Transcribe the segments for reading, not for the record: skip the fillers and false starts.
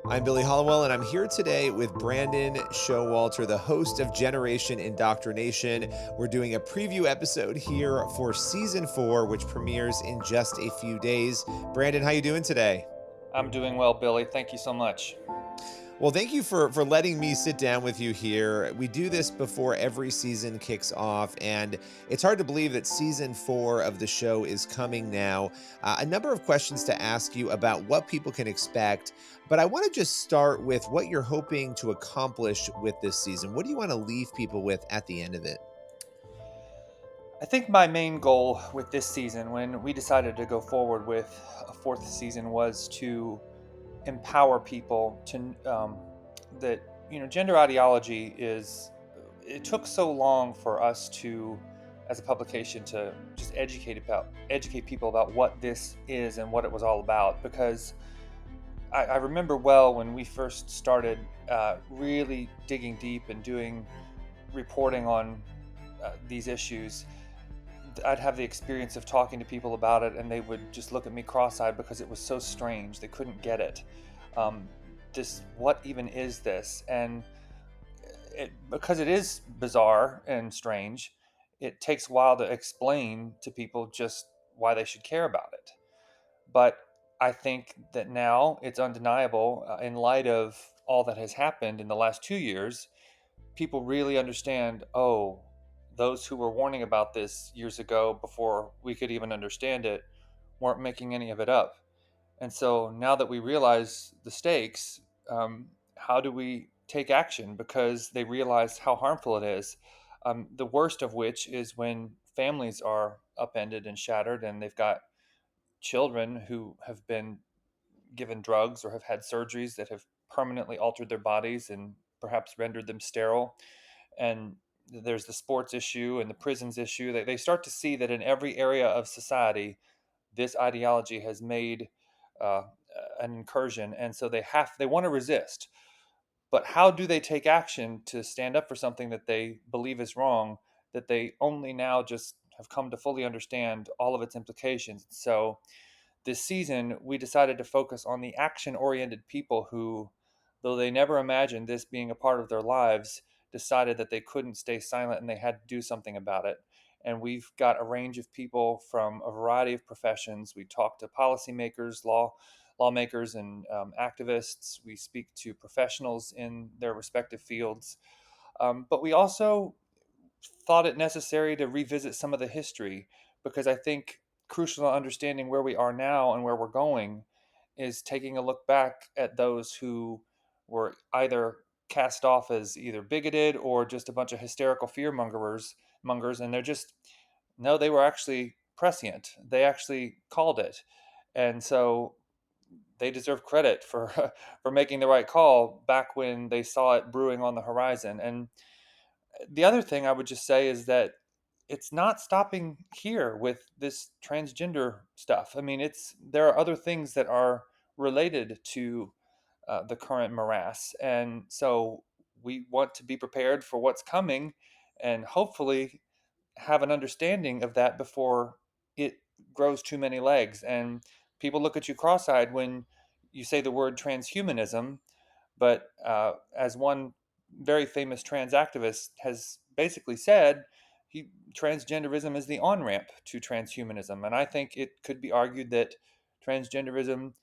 I'm Billy Hollowell, and I'm here today with Brandon Showalter, the host of Generation Indoctrination. We're doing a preview episode here for season 4, which premieres in just a few days. Brandon, how you doing today? I'm doing well, Billy. Thank you so much. Well, thank you for letting me sit down with you here. We do this before every season kicks off, and it's hard to believe that season 4 of the show is coming now. A number of questions to ask you about what people can expect, but I want to just start with what you're hoping to accomplish with this season. What do you want to leave people with at the end of it? I think my main goal with this season, when we decided to go forward with a fourth season, was to empower people to that gender ideology is. It took so long for us to, as a publication, to just educate people about what this is and what it was all about. Because I remember well when we first started really digging deep and doing reporting on these issues. I'd have the experience of talking to people about it, and they would just look at me cross-eyed because it was so strange. They couldn't get it. Um, what even is this? And because it is bizarre and strange, it takes a while to explain to people just why they should care about it. But I think that now it's undeniable, in light of all that has happened in the last 2 years, people really understand, oh, those who were warning about this years ago before we could even understand it weren't making any of it up. And so now that we realize the stakes, how do we take action? Because they realize how harmful it is. The worst of which is when families are upended and shattered, and they've got children who have been given drugs or have had surgeries that have permanently altered their bodies and perhaps rendered them sterile. And there's the sports issue and the prisons issue. They start to see that in every area of society, this ideology has made uh, an incursion, and so they want to resist. But how do they take action to stand up for something that they believe is wrong, that they only now just have come to fully understand all of its implications? So this season, we decided to focus on the action oriented people who, though they never imagined this being a part of their lives, decided that they couldn't stay silent and they had to do something about it. And we've got a range of people from a variety of professions. We talk to policymakers, lawmakers, and activists. We speak to professionals in their respective fields. But we also thought it necessary to revisit some of the history, because I think crucial to understanding where we are now and where we're going is taking a look back at those who were either cast off as either bigoted or just a bunch of hysterical mongers, and they're just no, they were actually prescient. They actually called it, and so they deserve credit for for making the right call back when they saw it brewing on the horizon. And the other thing I would just say is that it's not stopping here with this transgender stuff. I mean, it's there are other things that are related to the current morass, and so we want to be prepared for what's coming, and hopefully have an understanding of that before it grows too many legs. And people look at you cross-eyed when you say the word transhumanism, but as one very famous trans activist has basically said, transgenderism is the on ramp to transhumanism. And I think it could be argued that transgenderism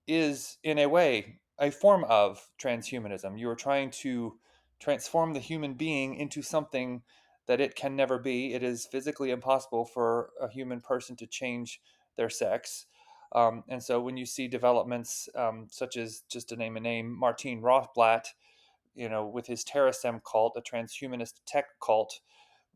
is, in a way, a form of transhumanism. You are trying to transform the human being into something that it can never be. It is physically impossible for a human person to change their sex. And so when you see developments such as, just to name a name, Martine Rothblatt, with his Terrasem cult, a transhumanist tech cult,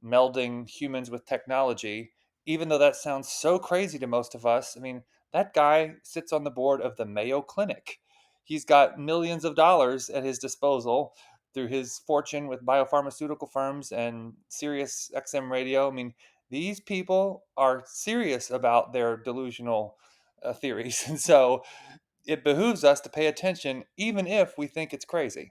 melding humans with technology, even though that sounds so crazy to most of us. I mean, that guy sits on the board of the Mayo Clinic. He's got millions of dollars at his disposal through his fortune with biopharmaceutical firms and Sirius XM radio. I mean, these people are serious about their delusional theories. And so it behooves us to pay attention, even if we think it's crazy.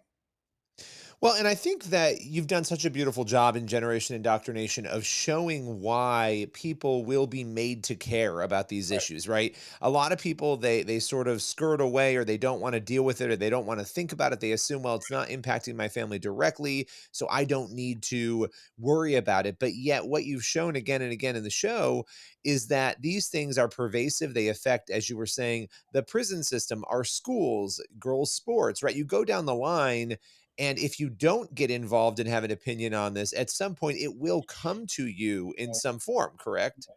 Well, and I think that you've done such a beautiful job in Generation Indoctrination of showing why people will be made to care about these Right. issues, right? A lot of people they sort of skirt away, or they don't want to deal with it, or they don't want to think about it. They assume, well, it's not impacting my family directly, so I don't need to worry about it. But yet what you've shown again and again in the show is that these things are pervasive. They affect, as you were saying, the prison system, our schools, girls sports, right? You go down the line, and if you don't get involved and have an opinion on this, at some point it will come to you in some form, correct?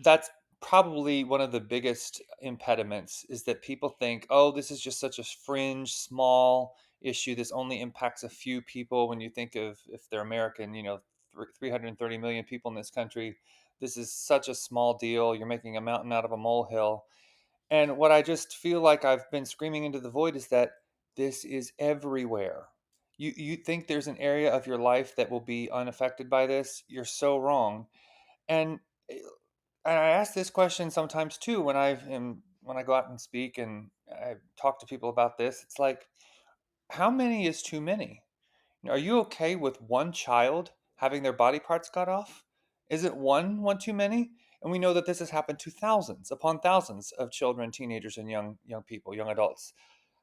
That's probably one of the biggest impediments is that people think, oh, this is just such a fringe, small issue. This only impacts a few people. When you think of if they're American, 330 million people in this country, this is such a small deal. You're making a mountain out of a molehill. And what I just feel like I've been screaming into the void is that this is everywhere. You think there's an area of your life that will be unaffected by this? You're so wrong. And eh, and I ask this question sometimes too when I go out and speak and I talk to people about this. It's like, how many is too many? Are you okay with one child having their body parts cut off? Isn't one too many? And we know that this has happened to thousands upon thousands of children, teenagers, and young people, young adults.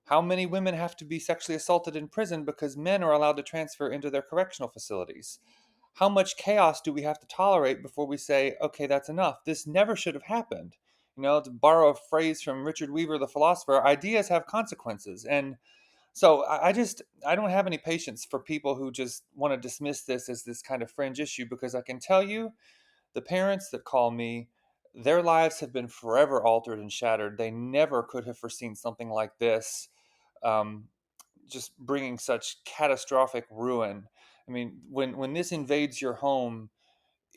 How many women have to be sexually assaulted in prison because men are allowed to transfer into their correctional facilities? How much chaos do we have to tolerate before we say, okay, that's enough? This never should have happened. To borrow a phrase from Richard Weaver, the philosopher, ideas have consequences. And so I don't have any patience for people who just want to dismiss this as this kind of fringe issue, because I can tell you the parents that call me, their lives have been forever altered and shattered. They never could have foreseen something like this, um, just bringing such catastrophic ruin. I mean, when this invades your home,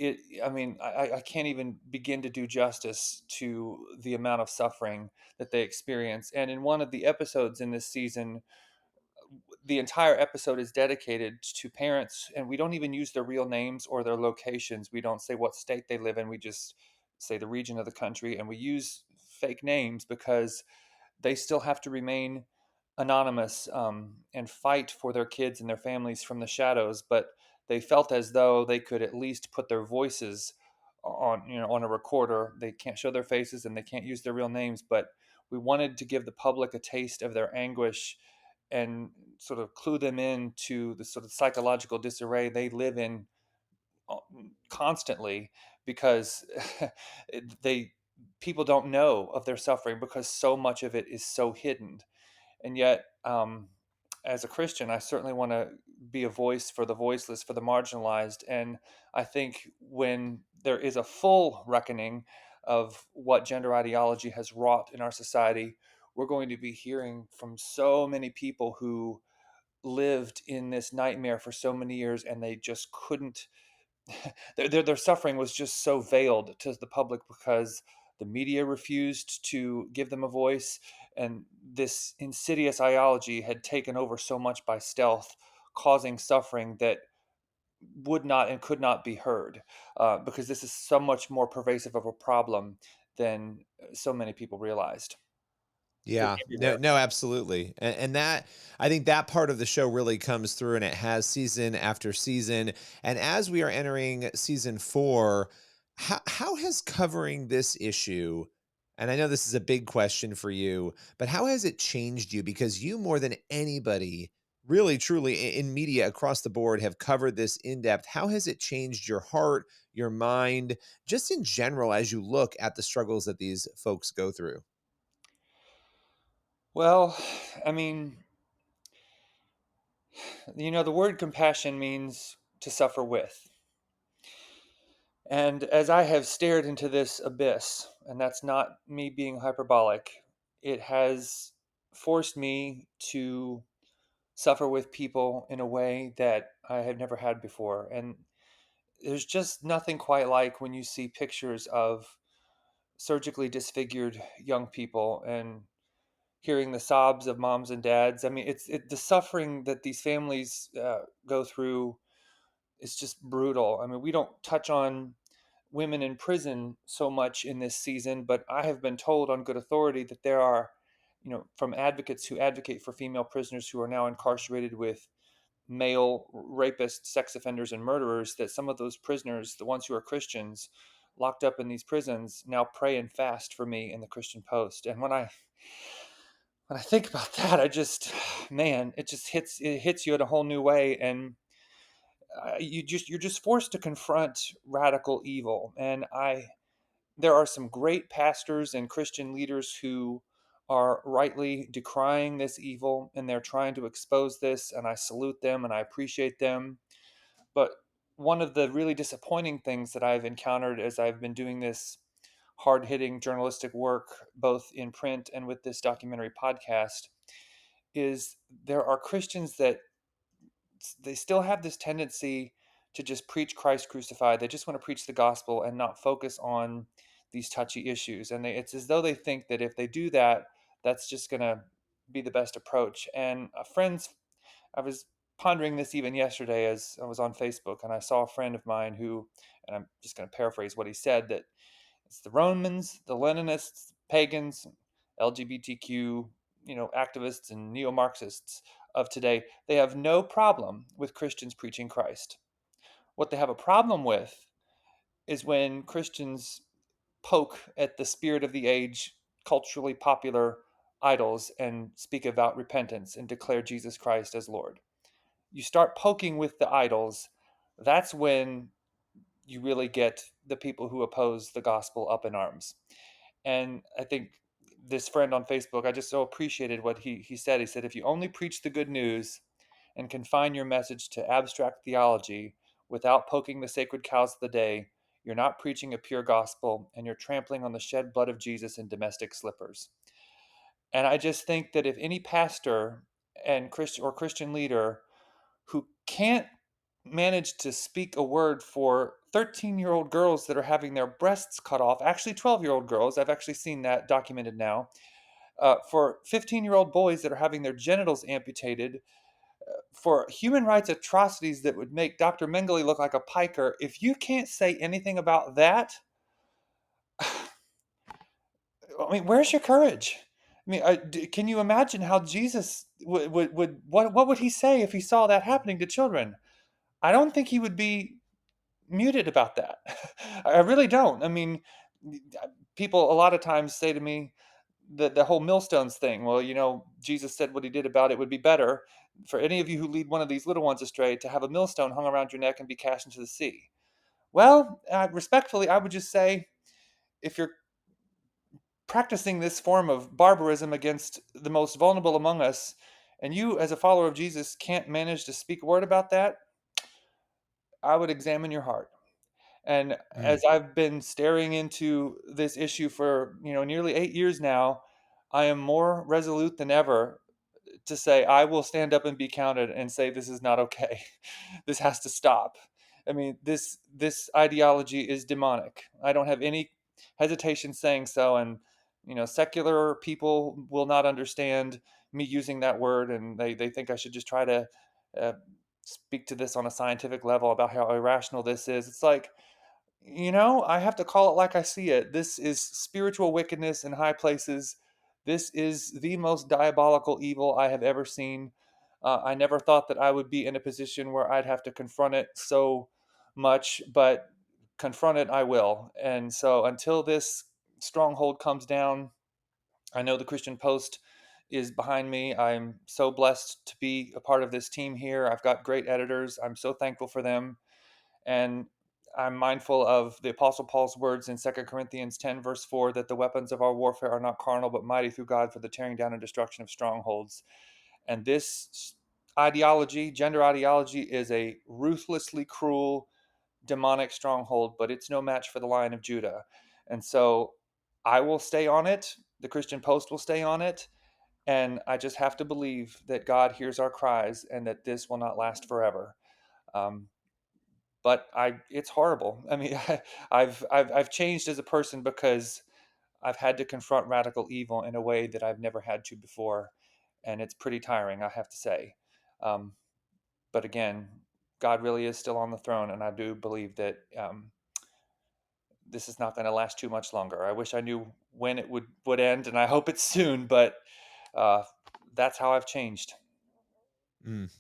I can't even begin to do justice to the amount of suffering that they experience. And in one of the episodes in this season, the entire episode is dedicated to parents, and we don't even use their real names or their locations. We don't say what state they live in. We just say the region of the country, and we use fake names because they still have to remain anonymous, and fight for their kids and their families from the shadows. But they felt as though they could at least put their voices on a recorder. They can't show their faces and they can't use their real names, but we wanted to give the public a taste of their anguish and sort of clue them in to the sort of psychological disarray they live in uh, constantly, because they people don't know of their suffering because so much of it is so hidden. And yet, as a Christian, I certainly want to be a voice for the voiceless, for the marginalized. And I think when there is a full reckoning of what gender ideology has wrought in our society, we're going to be hearing from so many people who lived in this nightmare for so many years, and they just couldn't. Their suffering was just so veiled to the public because the media refused to give them a voice, and this insidious ideology had taken over so much by stealth, causing suffering that would not and could not be heard, because this is so much more pervasive of a problem than so many people realized. It's Yeah, no, everywhere. no, absolutely. And that, I think that part of the show really comes through, and it has season after season. And as we are entering season 4, how has covering this issue, and I know this is a big question for you, but how has it changed you? Because you, more than anybody, really truly in media across the board, have covered this in depth. How has it changed your heart, your mind, just in general, as you look at the struggles that these folks go through? Well, I mean, the word compassion means to suffer with. And as I have stared into this abyss, and that's not me being hyperbolic, it has forced me to suffer with people in a way that I have never had before. And there's just nothing quite like when you see pictures of surgically disfigured young people and hearing the sobs of moms and dads. I mean, the suffering that these families go through is just brutal. I mean, we don't touch on women in prison so much in this season, but I have been told on good authority that there are from advocates who advocate for female prisoners who are now incarcerated with male rapists, sex offenders, and murderers, that some of those prisoners, the ones who are Christians, locked up in these prisons, now pray and fast for me in the Christian Post. And when I think about that, I just, man, it hits you in a whole new way, and you're just forced to confront radical evil. And there are some great pastors and Christian leaders who are rightly decrying this evil, and they're trying to expose this, and I salute them and I appreciate them. But one of the really disappointing things that I've encountered as I've been doing this hard hitting journalistic work, both in print and with this documentary podcast, is there are Christians that they still have this tendency to just preach Christ crucified. They just want to preach the gospel and not focus on these touchy issues. And it's as though they think that if they do that, that's just going to be the best approach. And friends, I was pondering this even yesterday as I was on Facebook, and I saw a friend of mine who, and I'm just going to paraphrase what he said, that it's the Romans, the Leninists, pagans, LGBTQ, activists and neo-Marxists of today. They have no problem with Christians preaching Christ. What they have a problem with is when Christians poke at the spirit of the age, culturally popular idols, and speak about repentance and declare Jesus Christ as Lord. You start poking with the idols, that's when you really get the people who oppose the gospel up in arms. And I think this friend on Facebook, I just so appreciated what he said. He said, if you only preach the good news and confine your message to abstract theology without poking the sacred cows of the day, you're not preaching a pure gospel, and you're trampling on the shed blood of Jesus in domestic slippers. And I just think that if any pastor and Christian leader who can't manage to speak a word for 13-year-old girls that are having their breasts cut off, actually 12-year-old girls, I've actually seen that documented now, for 15-year-old boys that are having their genitals amputated, for human rights atrocities that would make Dr. Mengele look like a piker, if you can't say anything about that, I mean, where's your courage? I mean, can you imagine how Jesus would what would he say if he saw that happening to children? I don't think he would be muted about that. I really don't. I mean, people a lot of times say to me the whole millstones thing. Well, Jesus said what he did about it would be better for any of you who lead one of these little ones astray to have a millstone hung around your neck and be cast into the sea. Well, respectfully, I would just say if you're practicing this form of barbarism against the most vulnerable among us, and you, as a follower of Jesus, can't manage to speak a word about that, I would examine your heart. And Mm. as I've been staring into this issue for, nearly 8 years now, I am more resolute than ever to say I will stand up and be counted and say this is not okay. This has to stop. I mean, this ideology is demonic. I don't have any hesitation saying so, and secular people will not understand me using that word, and they think I should just try to uh, speak to this on a scientific level about how irrational this is. It's like, I have to call it like I see it. This is spiritual wickedness in high places. This is the most diabolical evil I have ever seen. I never thought that I would be in a position where I'd have to confront it so much, but confront it I will. And so until this stronghold comes down, I know the Christian Post is behind me. I'm so blessed to be a part of this team here. I've got great editors. I'm so thankful for them. And I'm mindful of the Apostle Paul's words in 2 Corinthians 10, verse 4, that the weapons of our warfare are not carnal, but mighty through God for the tearing down and destruction of strongholds. And this ideology, gender ideology, is a ruthlessly cruel, demonic stronghold, but it's no match for the Lion of Judah. And so I will stay on it. The Christian Post will stay on it. And I just have to believe that God hears our cries and that this will not last forever. Um, but it's horrible. I mean, I've changed as a person because I've had to confront radical evil in a way that I've never had to before, and it's pretty tiring, I have to say. Um, but again, God really is still on the throne, and I do believe that this is not going to last too much longer. I wish I knew when it would end, and I hope it's soon. But uh, that's how I've changed. Mm.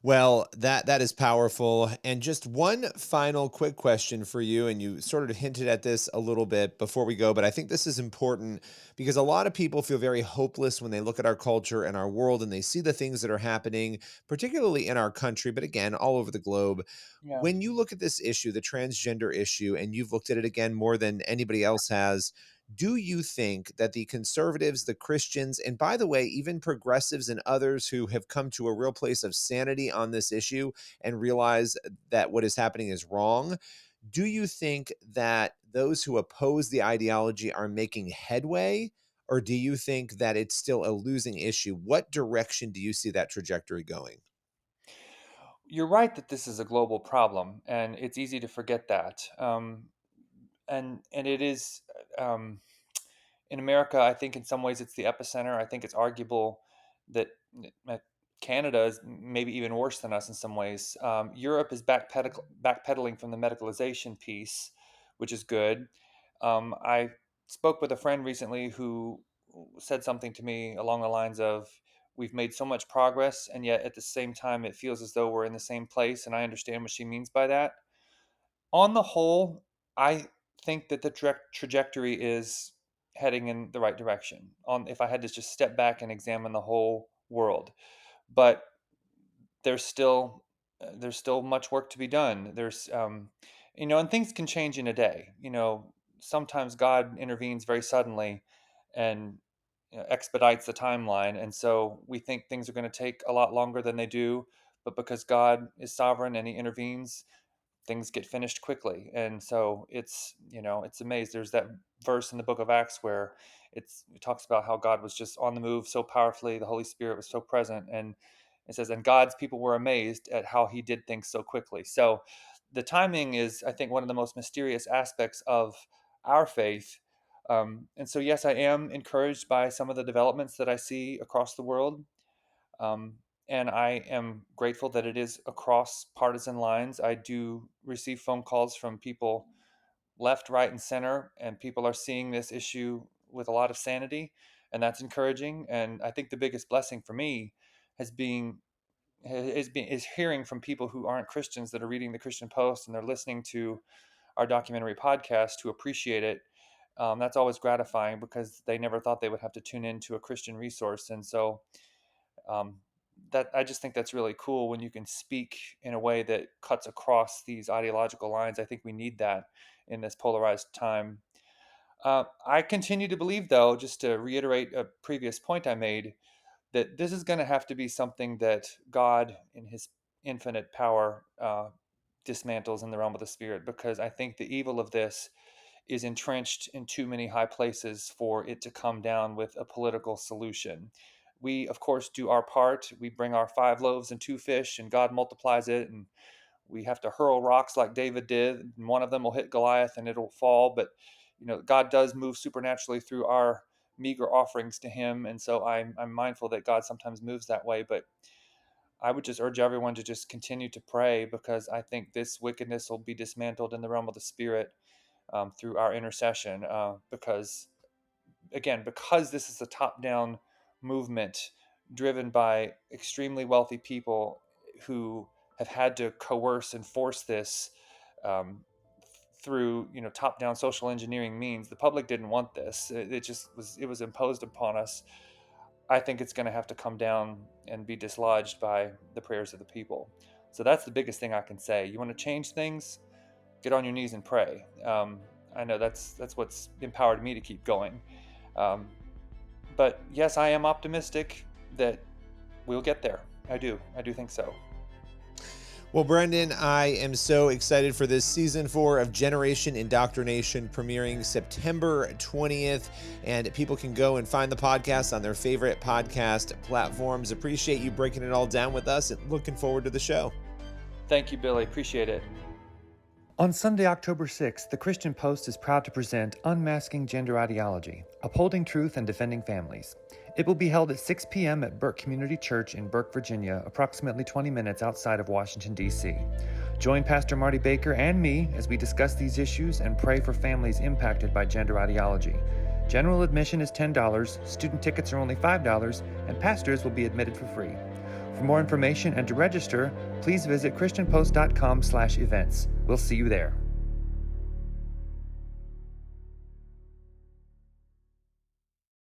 Well, that is powerful. And just one final quick question for you, and you sort of hinted at this a little bit before we go, but I think this is important because a lot of people feel very hopeless when they look at our culture and our world and they see the things that are happening, particularly in our country, but again, all over the globe. Yeah. When you look at this issue, the transgender issue, and you've looked at it again more than anybody else has, do you think that the conservatives, the Christians, and by the way, even progressives and others who have come to a real place of sanity on this issue and realize that what is happening is wrong, do you think that those who oppose the ideology are making headway? Or do you think that it's still a losing issue? What direction do you see that trajectory going? You're right that this is a global problem, and it's easy to forget that. And it is um, in America. I think in some ways it's the epicenter. I think it's arguable that uh, Canada is maybe even worse than us in some ways. Europe is backpedaling from the medicalization piece, which is good. I spoke with a friend recently who said something to me along the lines of, we've made so much progress, and yet at the same time, it feels as though we're in the same place. And I understand what she means by that. On the whole, I think that the trajectory is heading in the right direction. On if I had to just step back and examine the whole world, but there's still there's still much work to be done. And things can change in a day. Sometimes God intervenes very suddenly and expedites the timeline, and so we think things are going to take a lot longer than they do. But because God is sovereign and He intervenes, things get finished quickly. And so it's amazing. There's that verse in the book of Acts where it talks about how God was just on the move so powerfully, the Holy Spirit was so present, and it says, and God's people were amazed at how He did things so quickly. So the timing is, I think, one of the most mysterious aspects of our faith. And so yes, I am encouraged by some of the developments that I see across the world. um, and I am grateful that it is across partisan lines. I do receive phone calls from people left, right, and center, and people are seeing this issue with a lot of sanity, and that's encouraging. And I think the biggest blessing for me has been is hearing from people who aren't Christians that are reading the Christian Post and they're listening to our documentary podcast to appreciate it. That's always gratifying because they never thought they would have to tune into a Christian resource, and so um, that I just think that's really cool when you can speak in a way that cuts across these ideological lines. I think we need that in this polarized time. I continue to believe, though, just to reiterate a previous point I made, that this is going to have to be something that God, in His infinite power, dismantles in the realm of the spirit, because I think the evil of this is entrenched in too many high places for it to come down with a political solution. We, of course, do our part. We bring our 5 loaves and 2 fish, and God multiplies it. And we have to hurl rocks like David did, and one of them will hit Goliath and it'll fall. But God does move supernaturally through our meager offerings to Him, and so I'm mindful that God sometimes moves that way. But I would just urge everyone to just continue to pray, because I think this wickedness will be dismantled in the realm of the spirit through our intercession. Because, again, because this is a top down movement driven by extremely wealthy people who have had to coerce and force this um, through top down social engineering means. The public didn't want this. It was imposed upon us. I think it's going to have to come down and be dislodged by the prayers of the people. So that's the biggest thing I can say. You want to change things, get on your knees and pray. I know that's what's empowered me to keep going. Um, but yes, I am optimistic that we'll get there. I do think so. Well, Brendan, I am so excited for this season 4 of Generation Indoctrination premiering September 20th. And people can go and find the podcast on their favorite podcast platforms. Appreciate you breaking it all down with us and looking forward to the show. Thank you, Billy. Appreciate it. On Sunday, October 6th, the Christian Post is proud to present Unmasking Gender Ideology, Upholding Truth and Defending Families. It will be held at 6 p.m. at Burke Community Church in Burke, Virginia, approximately 20 minutes outside of Washington, D.C. Join Pastor Marty Baker and me as we discuss these issues and pray for families impacted by gender ideology. General admission is $10, student tickets are only $5, and pastors will be admitted for free. For more information and to register, please visit christianpost.com/events. We'll see you there.